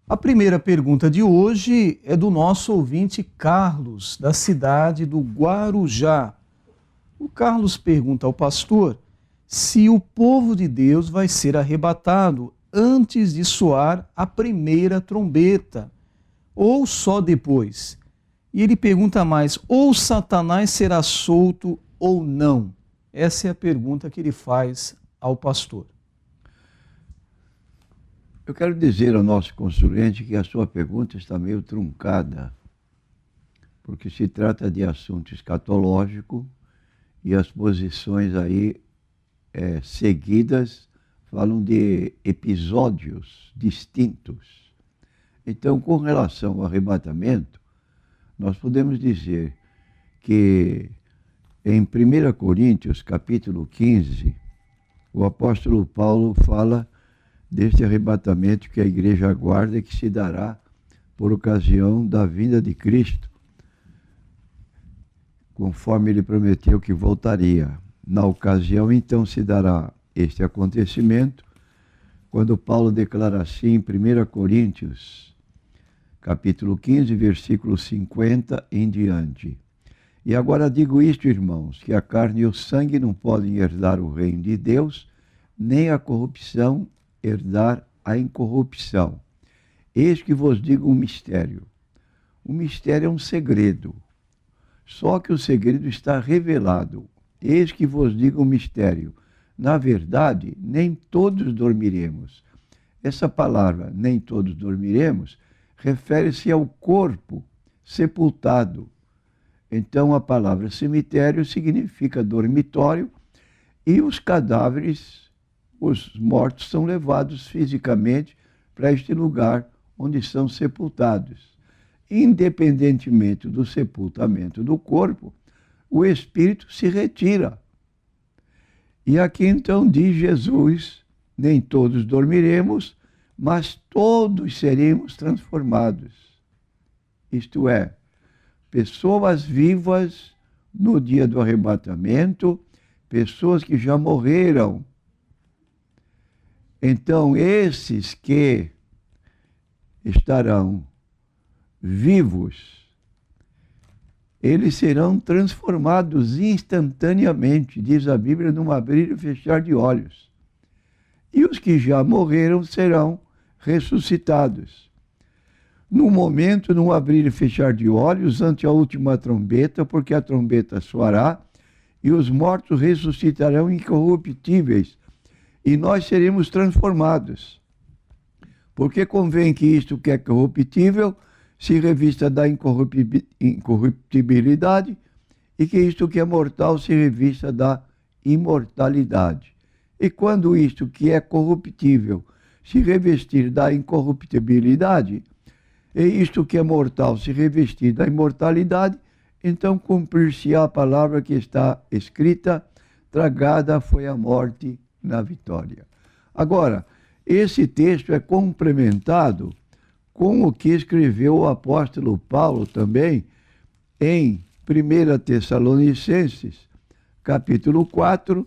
A primeira pergunta de hoje é do nosso ouvinte Carlos, da cidade do Guarujá. O Carlos pergunta ao pastor se o povo de Deus vai ser arrebatado antes de soar a primeira trombeta, ou só depois. E ele pergunta mais, ou Satanás será solto ou não? Essa é a pergunta que ele faz ao pastor. Eu quero dizer ao nosso consulente que a sua pergunta está meio truncada, porque se trata de assunto escatológico e as posições aí seguidas falam de episódios distintos. Então, com relação ao arrebatamento, nós podemos dizer que em 1 Coríntios, capítulo 15, o apóstolo Paulo fala deste arrebatamento que a igreja aguarda e que se dará por ocasião da vinda de Cristo, conforme ele prometeu que voltaria. Na ocasião, então, se dará este acontecimento, quando Paulo declara assim em 1 Coríntios, capítulo 15, versículo 50 em diante. E agora digo isto, irmãos, que a carne e o sangue não podem herdar o reino de Deus, nem a corrupção herdar a incorrupção. Eis que vos digo um mistério. O mistério é um segredo. Só que o segredo está revelado. Eis que vos digo um mistério. Na verdade, nem todos dormiremos. Essa palavra, nem todos dormiremos, refere-se ao corpo sepultado. Então, a palavra cemitério significa dormitório e os cadáveres, os mortos, são levados fisicamente para este lugar onde são sepultados. Independentemente do sepultamento do corpo, o espírito se retira. E aqui então diz Jesus, nem todos dormiremos, mas todos seremos transformados. Isto é, pessoas vivas no dia do arrebatamento, pessoas que já morreram. Então, esses que estarão vivos, eles serão transformados instantaneamente, diz a Bíblia, num abrir e fechar de olhos. E os que já morreram serão ressuscitados. No momento, num abrir e fechar de olhos, ante a última trombeta, porque a trombeta soará, e os mortos ressuscitarão incorruptíveis, e nós seremos transformados. Porque convém que isto que é corruptível se revista da incorruptibilidade e que isto que é mortal se revista da imortalidade. E quando isto que é corruptível se revestir da incorruptibilidade e isto que é mortal se revestir da imortalidade, então cumprir-se-á a palavra que está escrita, tragada foi a morte na vitória. Agora, esse texto é complementado com o que escreveu o apóstolo Paulo também em 1 Tessalonicenses, capítulo 4,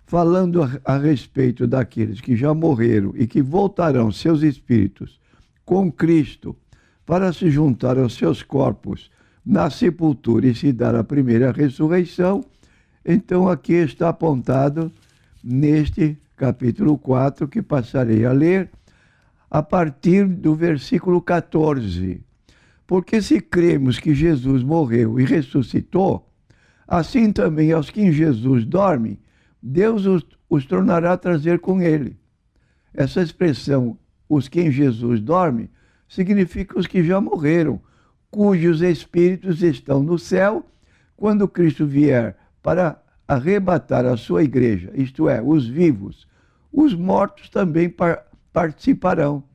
falando a respeito daqueles que já morreram e que voltarão seus espíritos com Cristo para se juntar aos seus corpos na sepultura e se dar a primeira ressurreição. Então aqui está apontado neste capítulo 4, que passarei a ler, a partir do versículo 14. Porque se cremos que Jesus morreu e ressuscitou, assim também aos que em Jesus dormem, Deus os tornará a trazer com ele. Essa expressão, os que em Jesus dormem, significa os que já morreram, cujos espíritos estão no céu, quando Cristo vier para arrebatar a sua igreja, isto é, os vivos. Os mortos também participarão.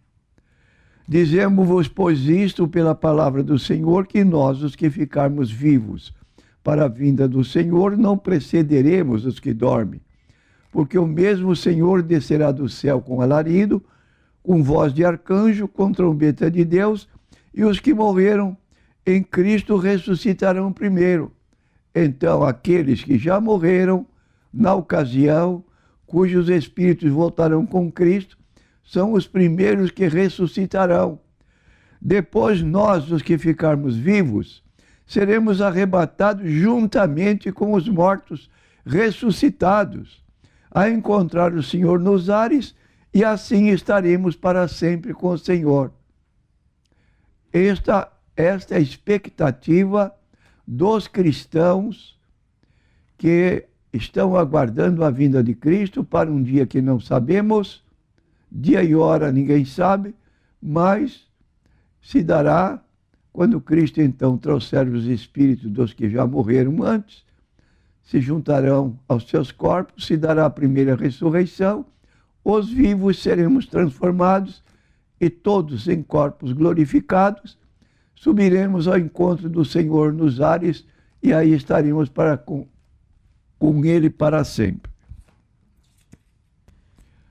Dizemos-vos, pois, isto pela palavra do Senhor, que nós, os que ficarmos vivos para a vinda do Senhor, não precederemos os que dormem. Porque o mesmo Senhor descerá do céu com alarido, com voz de arcanjo, com trombeta de Deus, e os que morreram em Cristo ressuscitarão primeiro. Então, aqueles que já morreram, na ocasião, cujos espíritos voltarão com Cristo, são os primeiros que ressuscitarão. Depois nós, os que ficarmos vivos, seremos arrebatados juntamente com os mortos ressuscitados, a encontrar o Senhor nos ares, e assim estaremos para sempre com o Senhor. Esta é a expectativa dos cristãos que estão aguardando a vinda de Cristo para um dia que não sabemos, dia e hora ninguém sabe, mas se dará quando Cristo então trouxer os espíritos dos que já morreram antes, se juntarão aos seus corpos, se dará a primeira ressurreição, os vivos seremos transformados e todos em corpos glorificados, subiremos ao encontro do Senhor nos ares e aí estaremos com Ele para sempre.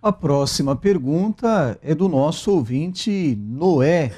A próxima pergunta é do nosso ouvinte Noé.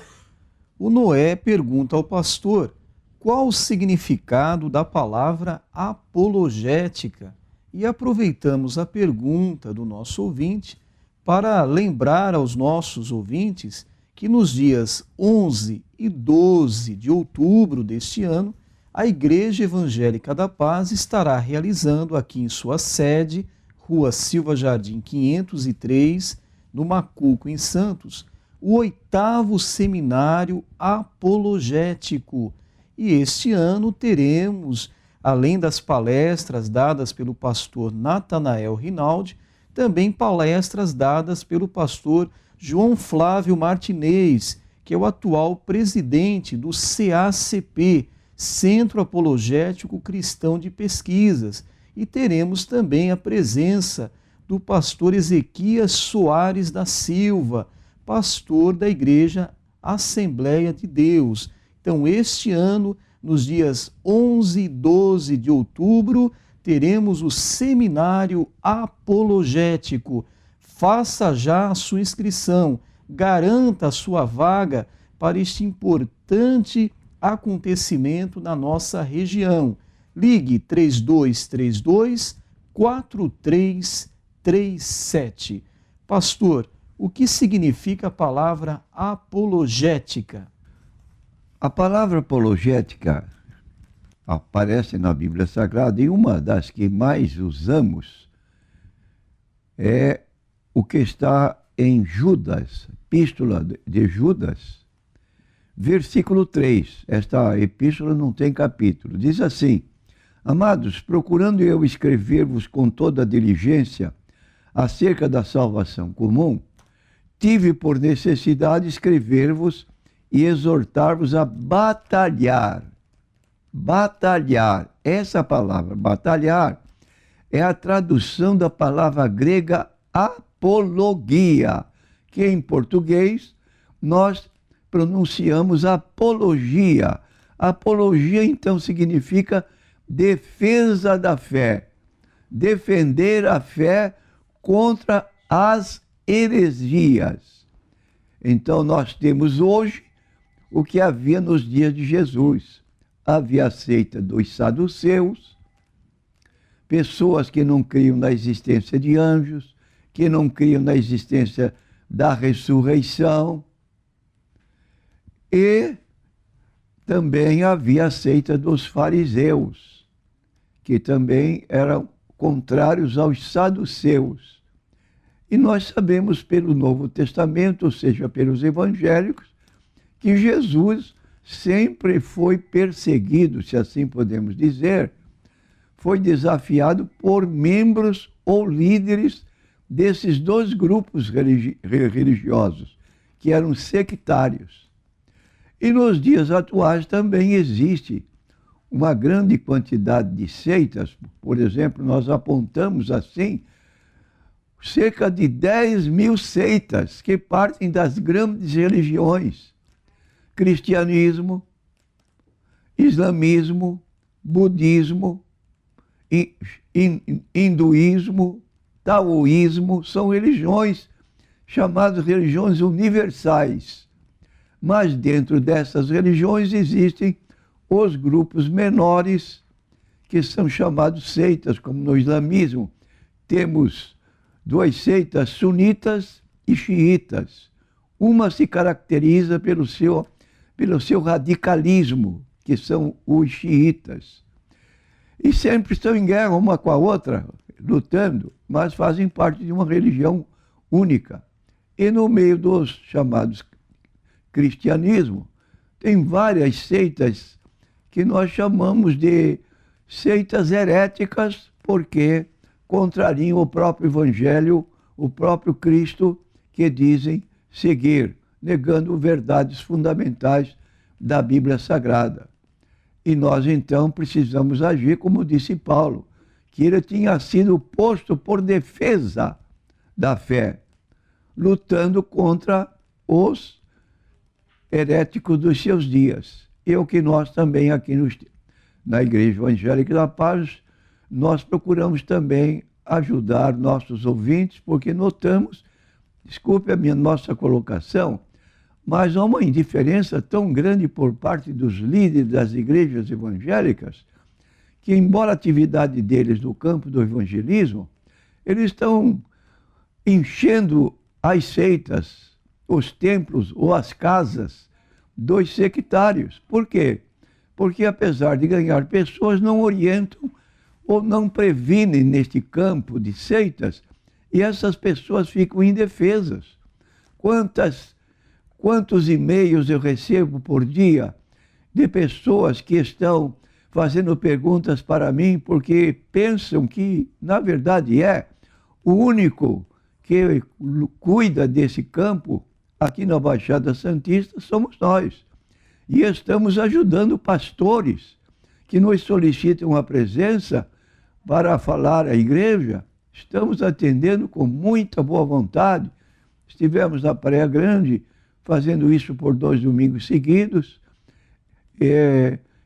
O Noé pergunta ao pastor qual o significado da palavra apologética. E aproveitamos a pergunta do nosso ouvinte para lembrar aos nossos ouvintes que nos dias 11 e 12 de outubro deste ano, a Igreja Evangélica da Paz estará realizando aqui em sua sede, Rua Silva Jardim 503, no Macuco, em Santos, o 8º Seminário Apologético. E este ano teremos, além das palestras dadas pelo pastor Natanael Rinaldi, também palestras dadas pelo pastor João Flávio Martinez, que é o atual presidente do CACP, Centro Apologético Cristão de Pesquisas. E teremos também a presença do pastor Ezequias Soares da Silva, pastor da Igreja Assembleia de Deus. Então, este ano, nos dias 11 e 12 de outubro, teremos o Seminário Apologético. Faça já a sua inscrição, garanta a sua vaga para este importante acontecimento na nossa região. Ligue 3222-4337. Pastor, o que significa a palavra apologética? A palavra apologética aparece na Bíblia Sagrada e uma das que mais usamos é o que está em Judas, Epístola de Judas, versículo 3. Esta epístola não tem capítulo. Diz assim: Amados, procurando eu escrever-vos com toda a diligência acerca da salvação comum, tive por necessidade escrever-vos e exortar-vos a batalhar. Batalhar. Essa palavra, batalhar, é a tradução da palavra grega apologia, que em português nós pronunciamos apologia. Apologia, então, significa defesa da fé. Defender a fé contra as heresias. Então, nós temos hoje o que havia nos dias de Jesus. Havia a seita dos saduceus, pessoas que não criam na existência de anjos, que não criam na existência da ressurreição. E também havia a seita dos fariseus, que também eram contrários aos saduceus. E nós sabemos pelo Novo Testamento, ou seja, pelos evangélicos, que Jesus sempre foi perseguido, se assim podemos dizer, foi desafiado por membros ou líderes desses dois grupos religiosos, que eram sectários. E nos dias atuais também existe uma grande quantidade de seitas. Por exemplo, nós apontamos assim cerca de 10.000 seitas que partem das grandes religiões: cristianismo, islamismo, budismo, hinduísmo, taoísmo. São religiões chamadas religiões universais. Mas dentro dessas religiões existem os grupos menores, que são chamados seitas, como no islamismo. Temos duas seitas, sunitas e xiitas. Uma se caracteriza pelo seu pelo seu radicalismo, que são os xiitas. E sempre estão em guerra uma com a outra, lutando, mas fazem parte de uma religião única. E no meio dos chamados cristianismo, tem várias seitas que nós chamamos de seitas heréticas, porque contrariam o próprio Evangelho, o próprio Cristo, que dizem seguir, negando verdades fundamentais da Bíblia Sagrada. E nós, então, precisamos agir, como disse Paulo, que ele tinha sido posto por defesa da fé, lutando contra os heréticos dos seus dias. E o que nós também aqui na Igreja Evangélica da Paz, nós procuramos também ajudar nossos ouvintes, porque notamos, desculpe a nossa colocação, mas há uma indiferença tão grande por parte dos líderes das igrejas evangélicas, que embora a atividade deles no campo do evangelismo, eles estão enchendo as seitas, os templos ou as casas dos sectários. Por quê? Porque apesar de ganhar pessoas, não orientam ou não previnem neste campo de seitas, e essas pessoas ficam indefesas. Quantos e-mails eu recebo por dia de pessoas que estão fazendo perguntas para mim porque pensam que, na verdade, o único que cuida desse campo aqui na Baixada Santista somos nós. E estamos ajudando pastores que nos solicitam a presença para falar à igreja. Estamos atendendo com muita boa vontade. Estivemos na Praia Grande fazendo isso por 2 domingos seguidos.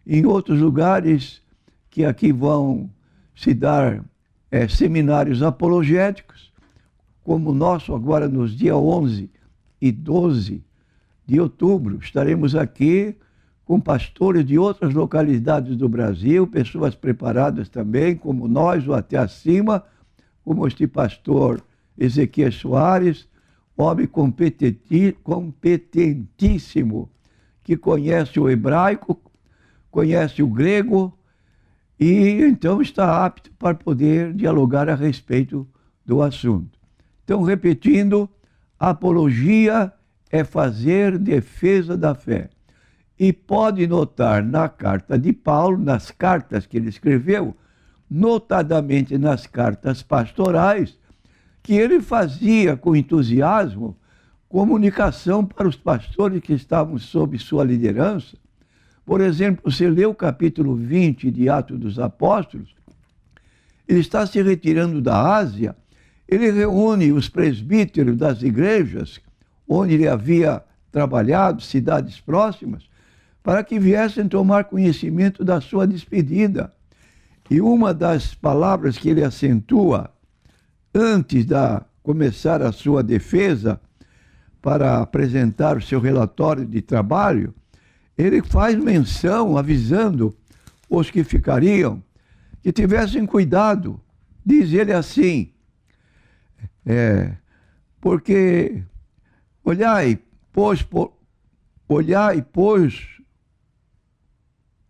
Em outros lugares que aqui vão se dar seminários apologéticos, como o nosso agora nos dias 11 e 12 de outubro, estaremos aqui com pastores de outras localidades do Brasil, pessoas preparadas também, como nós, ou até acima, como este pastor Ezequiel Soares, homem competentíssimo, que conhece o hebraico, conhece o grego, e então está apto para poder dialogar a respeito do assunto. Então, repetindo, apologia é fazer defesa da fé. E pode notar na carta de Paulo, nas cartas que ele escreveu, notadamente nas cartas pastorais, que ele fazia com entusiasmo comunicação para os pastores que estavam sob sua liderança. Por exemplo, você lê o capítulo 20 de Atos dos Apóstolos, ele está se retirando da Ásia, ele reúne os presbíteros das igrejas onde ele havia trabalhado, cidades próximas, para que viessem tomar conhecimento da sua despedida. E uma das palavras que ele acentua antes de começar a sua defesa, para apresentar o seu relatório de trabalho, ele faz menção, avisando os que ficariam, que tivessem cuidado. Diz ele assim, porque olhai, pois,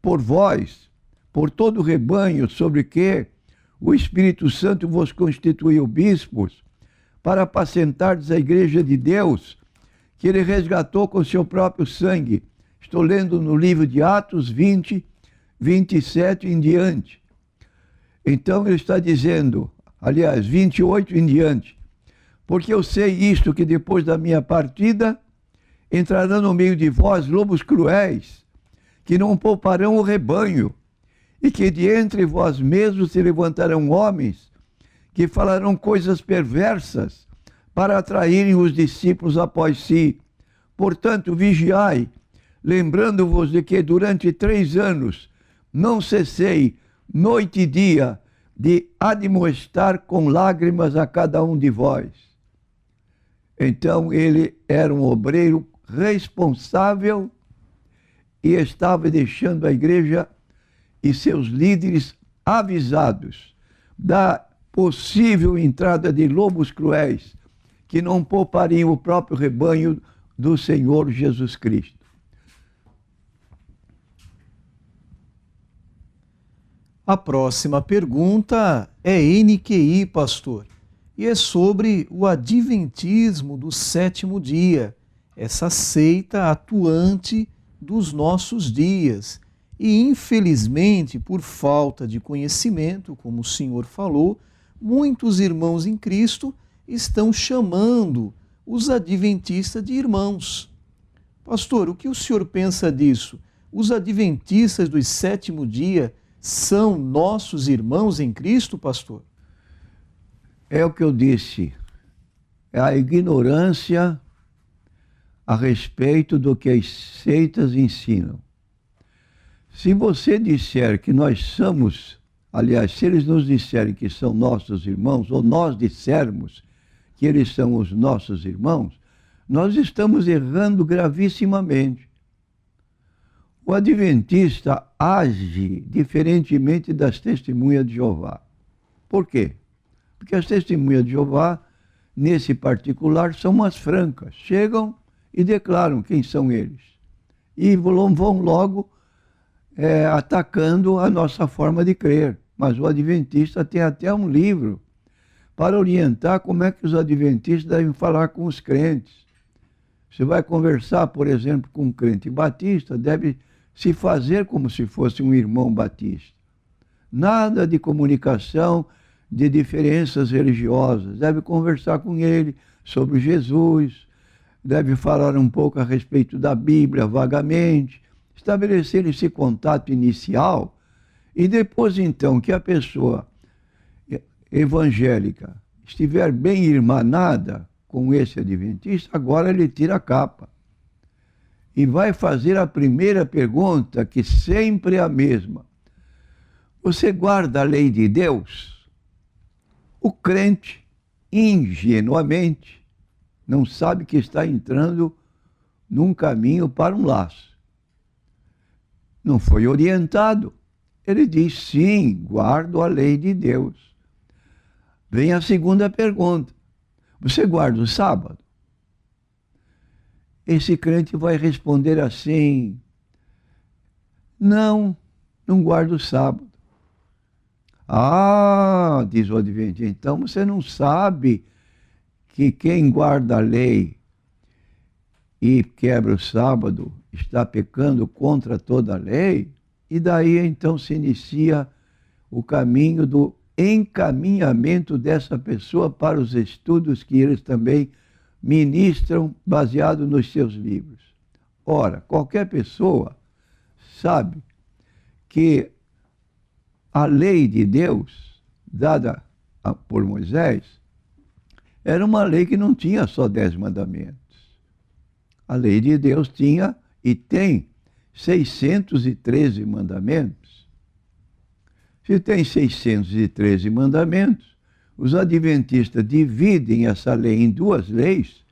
por vós, por todo o rebanho sobre que o Espírito Santo vos constituiu bispos, para apacentardes a igreja de Deus, que ele resgatou com seu próprio sangue. Estou lendo no livro de Atos 20, 27 em diante. Então ele está dizendo, aliás, 28 em diante, porque eu sei isto, que depois da minha partida entrarão no meio de vós lobos cruéis, que não pouparão o rebanho, e que de entre vós mesmos se levantarão homens que falarão coisas perversas para atraírem os discípulos após si. Portanto, vigiai, lembrando-vos de que durante 3 anos não cessei, noite e dia, de admoestar com lágrimas a cada um de vós. Então ele era um obreiro responsável e estava deixando a igreja e seus líderes avisados da possível entrada de lobos cruéis que não poupariam o próprio rebanho do Senhor Jesus Cristo. A próxima pergunta é NQI, pastor, e é sobre o adventismo do sétimo dia, essa seita atuante dos nossos dias. E, infelizmente, por falta de conhecimento, como o senhor falou, muitos irmãos em Cristo estão chamando os adventistas de irmãos. Pastor, o que o senhor pensa disso? Os adventistas do sétimo dia são nossos irmãos em Cristo, pastor? É o que eu disse, é a ignorância a respeito do que as seitas ensinam. Se você disser que nós somos, aliás, se eles nos disserem que são nossos irmãos, ou nós dissermos que eles são os nossos irmãos, nós estamos errando gravissimamente. O adventista age diferentemente das testemunhas de Jeová. Por quê? Porque as testemunhas de Jeová, nesse particular, são umas francas. Chegam e declaram quem são eles. E vão logo atacando a nossa forma de crer. Mas o adventista tem até um livro para orientar como é que os adventistas devem falar com os crentes. Você vai conversar, por exemplo, com um crente batista, deve se fazer como se fosse um irmão batista. Nada de comunicação, de diferenças religiosas. Deve conversar com ele sobre Jesus, deve falar um pouco a respeito da Bíblia, vagamente, estabelecer esse contato inicial, e depois, então, que a pessoa evangélica estiver bem irmanada com esse adventista, agora ele tira a capa e vai fazer a primeira pergunta, que sempre é a mesma. Você guarda a lei de Deus? O crente, ingenuamente, não sabe que está entrando num caminho para um laço. Não foi orientado. Ele diz, sim, guardo a lei de Deus. Vem a segunda pergunta. Você guarda o sábado? Esse crente vai responder assim, não guardo o sábado. Ah, diz o adventista, então você não sabe que quem guarda a lei e quebra o sábado está pecando contra toda a lei? E daí então se inicia o caminho do encaminhamento dessa pessoa para os estudos que eles também ministram baseado nos seus livros. Ora, qualquer pessoa sabe que a lei de Deus, dada por Moisés, era uma lei que não tinha só 10 mandamentos. A lei de Deus tinha e tem 613 mandamentos. Se tem 613 mandamentos, os adventistas dividem essa lei em duas leis,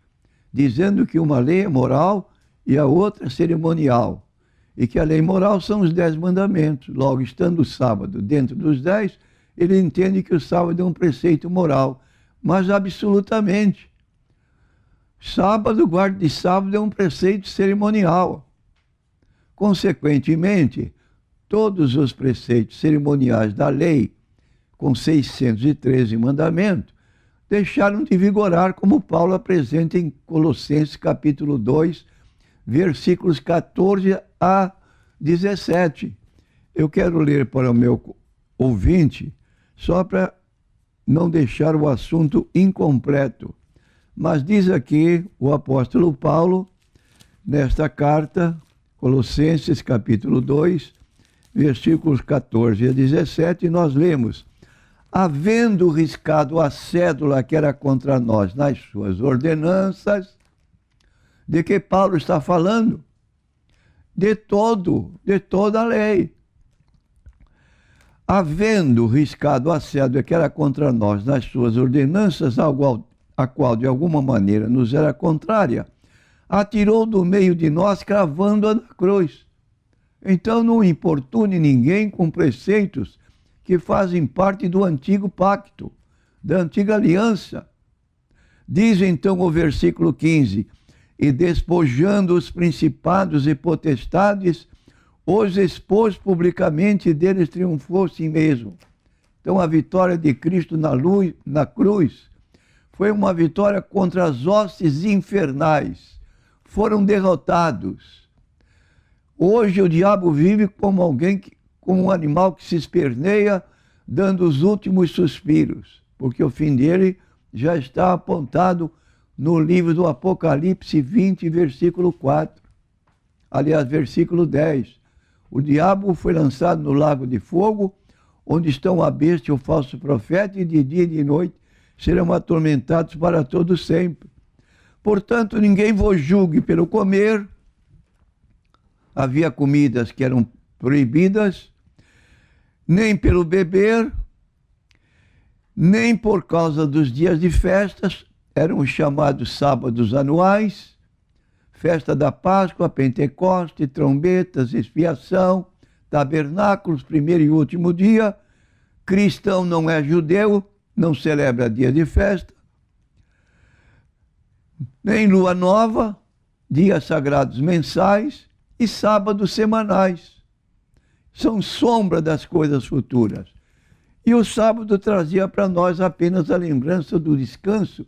dizendo que uma lei é moral e a outra é cerimonial, e que a lei moral são os 10 mandamentos. Logo, estando o sábado dentro dos 10, ele entende que o sábado é um preceito moral, mas absolutamente. Guarda de sábado é um preceito cerimonial. Consequentemente, todos os preceitos cerimoniais da lei, com 613 mandamentos, deixaram de vigorar, como Paulo apresenta em Colossenses capítulo 2, versículos 14 a 17. Eu quero ler para o meu ouvinte, só para não deixar o assunto incompleto. Mas diz aqui o apóstolo Paulo, nesta carta, Colossenses capítulo 2, versículos 14 a 17, nós lemos: havendo riscado a cédula que era contra nós nas suas ordenanças. De que Paulo está falando? De toda a lei. Havendo riscado a cédula que era contra nós nas suas ordenanças, a qual de alguma maneira nos era contrária, atirou do meio de nós, cravando-a na cruz. Então não importune ninguém com preceitos que fazem parte do antigo pacto, da antiga aliança. Diz então o versículo 15, e despojando os principados e potestades, os expôs publicamente e deles triunfou sim mesmo. Então a vitória de Cristo na cruz foi uma vitória contra as hostes infernais. Foram derrotados. Hoje o diabo vive como como um animal que se esperneia, dando os últimos suspiros, porque o fim dele já está apontado no livro do Apocalipse 20, versículo 4. Aliás, versículo 10. O diabo foi lançado no lago de fogo, onde estão a besta e o falso profeta, e de dia e de noite serão atormentados para todo sempre. Portanto, ninguém vos julgue pelo comer. Havia comidas que eram proibidas, nem pelo beber, nem por causa dos dias de festas, eram os chamados sábados anuais, festa da Páscoa, Pentecoste, trombetas, expiação, tabernáculos, primeiro e último dia. Cristão não é judeu, não celebra dia de festa, nem lua nova, dias sagrados mensais e sábados semanais. São sombra das coisas futuras. E o sábado trazia para nós apenas a lembrança do descanso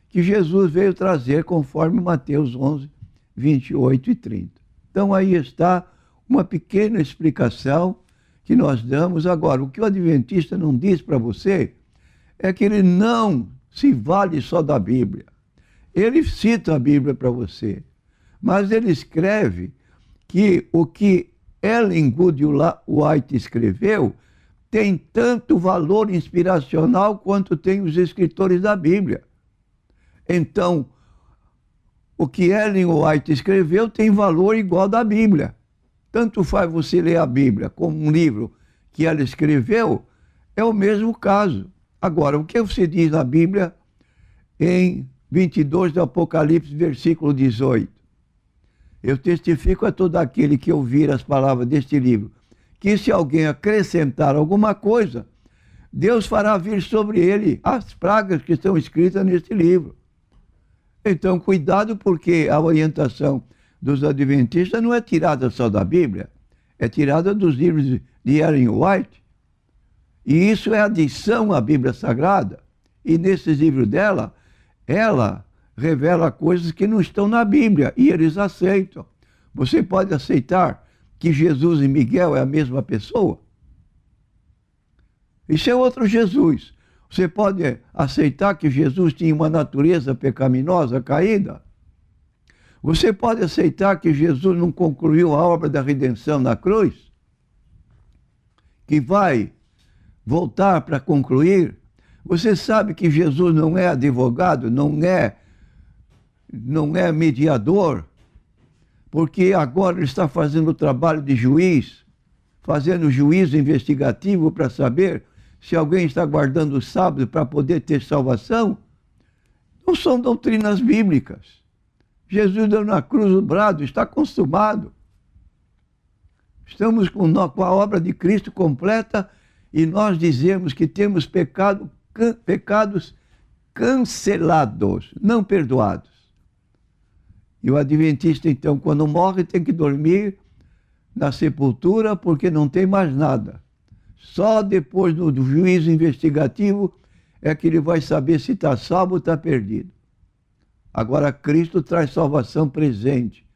que Jesus veio trazer, conforme Mateus 11, 28 e 30. Então aí está uma pequena explicação que nós damos. Agora, o que o adventista não diz para você é que ele não se vale só da Bíblia. Ele cita a Bíblia para você, mas ele escreve que o que Ellen Good White escreveu tem tanto valor inspiracional quanto tem os escritores da Bíblia. Então, o que Ellen White escreveu tem valor igual da Bíblia. Tanto faz você ler a Bíblia como um livro que ela escreveu, é o mesmo caso. Agora, o que você diz na Bíblia em 22 do Apocalipse, versículo 18? Eu testifico a todo aquele que ouvir as palavras deste livro, que se alguém acrescentar alguma coisa, Deus fará vir sobre ele as pragas que estão escritas neste livro. Então, cuidado, porque a orientação dos adventistas não é tirada só da Bíblia, é tirada dos livros de Ellen White. E isso é adição à Bíblia Sagrada. E nesses livros dela, ela revela coisas que não estão na Bíblia, e eles aceitam. Você pode aceitar que Jesus e Miguel é a mesma pessoa? Isso é outro Jesus. Você pode aceitar que Jesus tinha uma natureza pecaminosa, caída? Você pode aceitar que Jesus não concluiu a obra da redenção na cruz? Que vai voltar para concluir? Você sabe que Jesus não é advogado, não é mediador, porque agora ele está fazendo o trabalho de juiz, fazendo juízo investigativo para saber se alguém está guardando o sábado para poder ter salvação. Não são doutrinas bíblicas. Jesus deu na cruz o brado, está consumado. Estamos com a obra de Cristo completa e nós dizemos que temos pecados cancelados, não perdoados. E o adventista, então, quando morre, tem que dormir na sepultura porque não tem mais nada. Só depois do juízo investigativo é que ele vai saber se está salvo ou está perdido. Agora, Cristo traz salvação presente.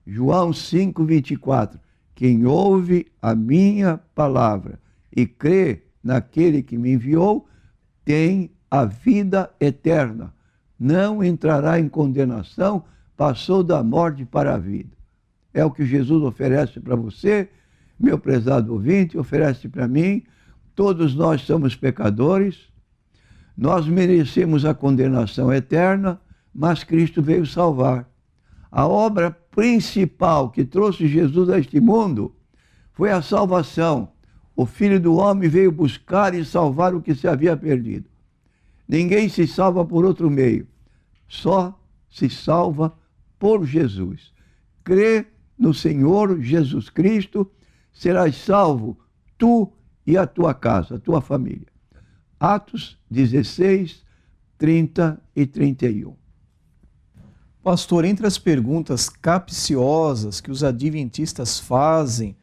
João 5, 24. Quem ouve a minha palavra e crê naquele que me enviou, tem a vida eterna. Não entrará em condenação, passou da morte para a vida. É o que Jesus oferece para você, meu prezado ouvinte, oferece para mim. Todos nós somos pecadores, nós merecemos a condenação eterna, mas Cristo veio salvar. A obra principal que trouxe Jesus a este mundo foi a salvação. O Filho do Homem veio buscar e salvar o que se havia perdido. Ninguém se salva por outro meio, só se salva por Jesus. Crê no Senhor Jesus Cristo, serás salvo, tu e a tua casa, a tua família. Atos 16, 30 e 31. Pastor, entre as perguntas capciosas que os adventistas fazem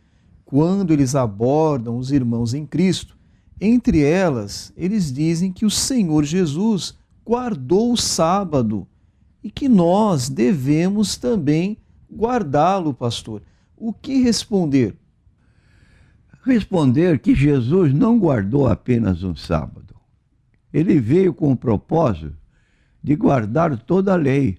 quando eles abordam os irmãos em Cristo, entre elas, eles dizem que o Senhor Jesus guardou o sábado e que nós devemos também guardá-lo, pastor. O que responder? Responder que Jesus não guardou apenas um sábado. Ele veio com o propósito de guardar toda a lei.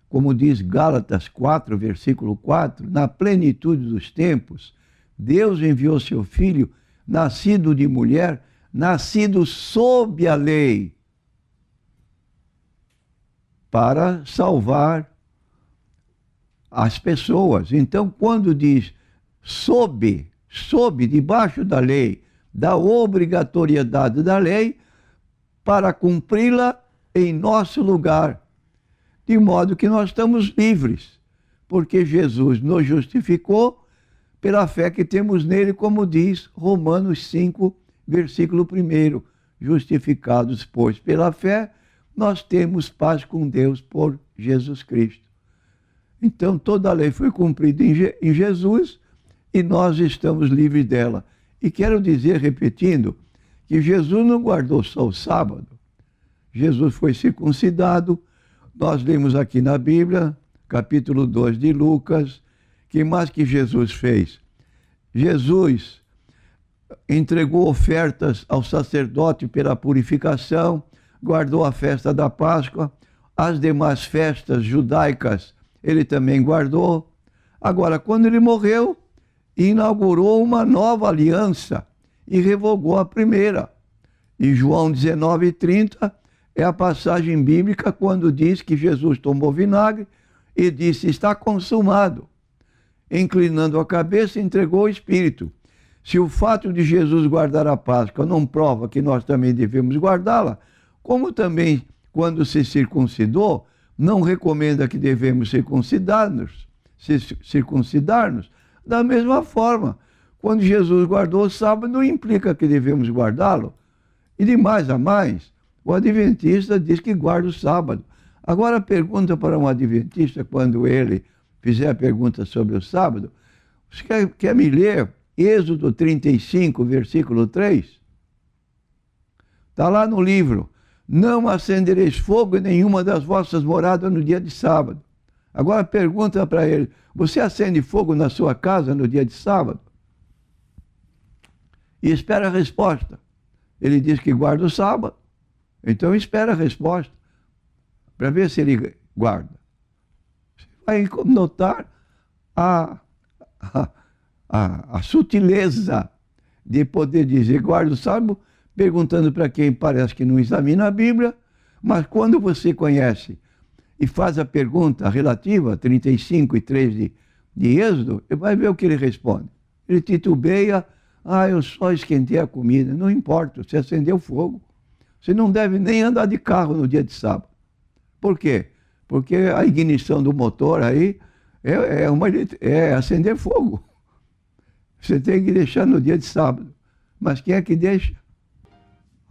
Como diz Gálatas 4, versículo 4, na plenitude dos tempos, Deus enviou seu Filho, nascido de mulher, nascido sob a lei, para salvar as pessoas. Então, quando diz sob, debaixo da lei, da obrigatoriedade da lei, para cumpri-la em nosso lugar, de modo que nós estamos livres, porque Jesus nos justificou pela fé que temos nele, como diz Romanos 5, versículo 1. Justificados, pois, pela fé, nós temos paz com Deus por Jesus Cristo. Então, toda a lei foi cumprida em Jesus e nós estamos livres dela. E quero dizer, repetindo, que Jesus não guardou só o sábado. Jesus foi circuncidado. Nós lemos aqui na Bíblia, capítulo 2 de Lucas, que mais que Jesus fez? Jesus entregou ofertas ao sacerdote pela purificação, guardou a festa da Páscoa, as demais festas judaicas ele também guardou. Agora, quando ele morreu, inaugurou uma nova aliança e revogou a primeira. Em João 19:30 é a passagem bíblica quando diz que Jesus tomou vinagre e disse: está consumado. Inclinando a cabeça, entregou o Espírito. Se o fato de Jesus guardar a Páscoa não prova que nós também devemos guardá-la, como também, quando se circuncidou, não recomenda que devemos circuncidar-nos, da mesma forma, quando Jesus guardou o sábado, não implica que devemos guardá-lo. E de mais a mais, o adventista diz que guarda o sábado. Agora pergunta para um adventista, quando ele fizer a pergunta sobre o sábado, você quer me ler Êxodo 35, versículo 3? Está lá no livro. Não acendereis fogo em nenhuma das vossas moradas no dia de sábado. Agora pergunta para ele, você acende fogo na sua casa no dia de sábado? E espera a resposta. Ele diz que guarda o sábado, então espera a resposta, para ver se ele guarda. Você vai notar a sutileza de poder dizer guarda o sábado, perguntando para quem parece que não examina a Bíblia, mas quando você conhece e faz a pergunta relativa, 35 e 3 de Êxodo, vai ver o que ele responde. Ele titubeia, eu só esquentei a comida. Não importa, você acendeu fogo. Você não deve nem andar de carro no dia de sábado. Por quê? Porque a ignição do motor aí é acender fogo. Você tem que deixar no dia de sábado. Mas quem é que deixa?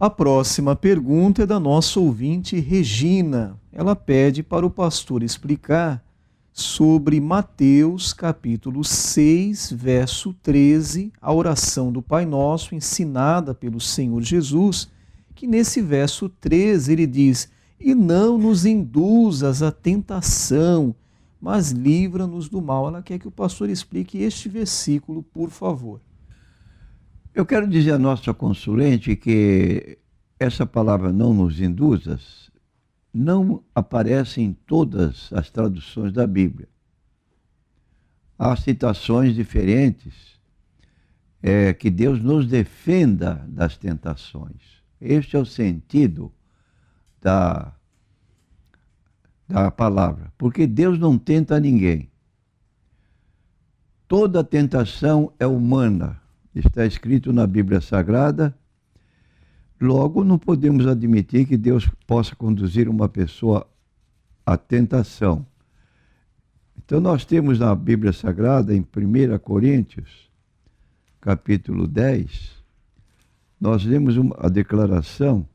A próxima pergunta é da nossa ouvinte Regina. Ela pede para o pastor explicar sobre Mateus capítulo 6, verso 13, a oração do Pai Nosso ensinada pelo Senhor Jesus, que nesse verso 13 ele diz: e não nos induzas à tentação, mas livra-nos do mal. Ela quer que o pastor explique este versículo, por favor. Eu quero dizer à nossa consulente que essa palavra não nos induzas não aparece em todas as traduções da Bíblia. Há citações diferentes, que Deus nos defenda das tentações. Este é o sentido da palavra, porque Deus não tenta ninguém. Toda tentação é humana. Está escrito na Bíblia Sagrada. Logo, não podemos admitir que Deus possa conduzir uma pessoa à tentação. Então, nós temos na Bíblia Sagrada, em 1 Coríntios, capítulo 10, nós lemos a declaração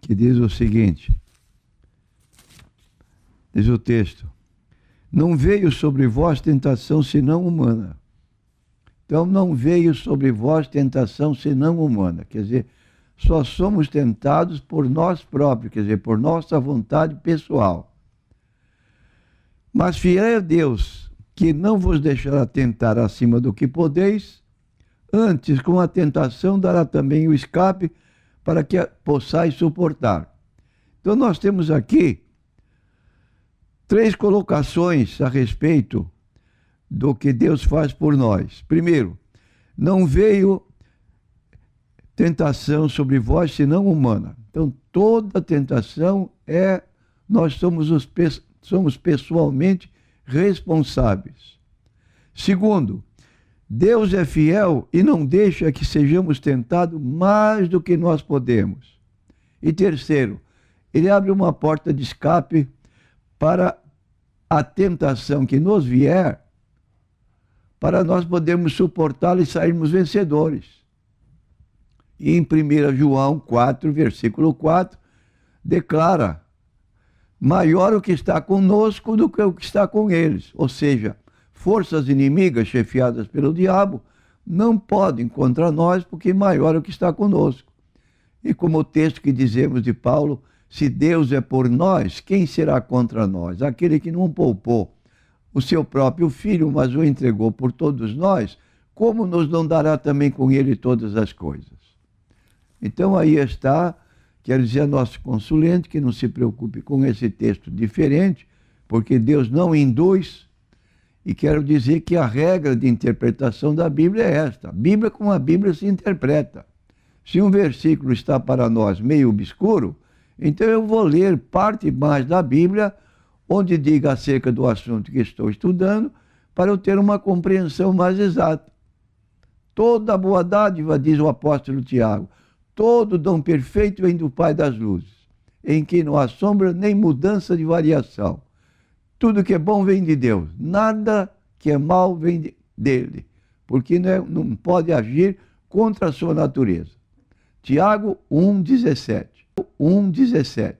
que diz o seguinte: Diz o texto: não veio sobre vós tentação senão humana. Então, não veio sobre vós tentação senão humana. Quer dizer, só somos tentados por nós próprios, quer dizer, por nossa vontade pessoal. Mas fiel é Deus, que não vos deixará tentar acima do que podeis, antes, com a tentação, dará também o escape para que possais suportar. Então, nós temos aqui 3 colocações a respeito do que Deus faz por nós. Primeiro, não veio tentação sobre vós senão humana. Então, toda tentação nós somos pessoalmente responsáveis. Segundo, Deus é fiel e não deixa que sejamos tentados mais do que nós podemos. E terceiro, Ele abre uma porta de escape para a tentação que nos vier, para nós podermos suportá-la e sairmos vencedores. E em 1 João 4, versículo 4, declara: maior o que está conosco do que o que está com eles. Ou seja, forças inimigas chefiadas pelo diabo não podem contra nós, porque maior é o que está conosco. E como o texto que dizemos de Paulo: se Deus é por nós, quem será contra nós? Aquele que não poupou o seu próprio filho, mas o entregou por todos nós, como nos não dará também com ele todas as coisas? Então aí está, quero dizer a nosso consulente, que não se preocupe com esse texto diferente, porque Deus não induz, e quero dizer que a regra de interpretação da Bíblia é esta: a Bíblia como a Bíblia se interpreta. Se um versículo está para nós meio obscuro, então eu vou ler parte mais da Bíblia, onde diga acerca do assunto que estou estudando, para eu ter uma compreensão mais exata. Toda boa dádiva, diz o apóstolo Tiago, todo dom perfeito vem do Pai das luzes, em que não há sombra nem mudança de variação. Tudo que é bom vem de Deus, nada que é mal vem dele, porque não pode agir contra a sua natureza. Tiago 1,17. 1,17.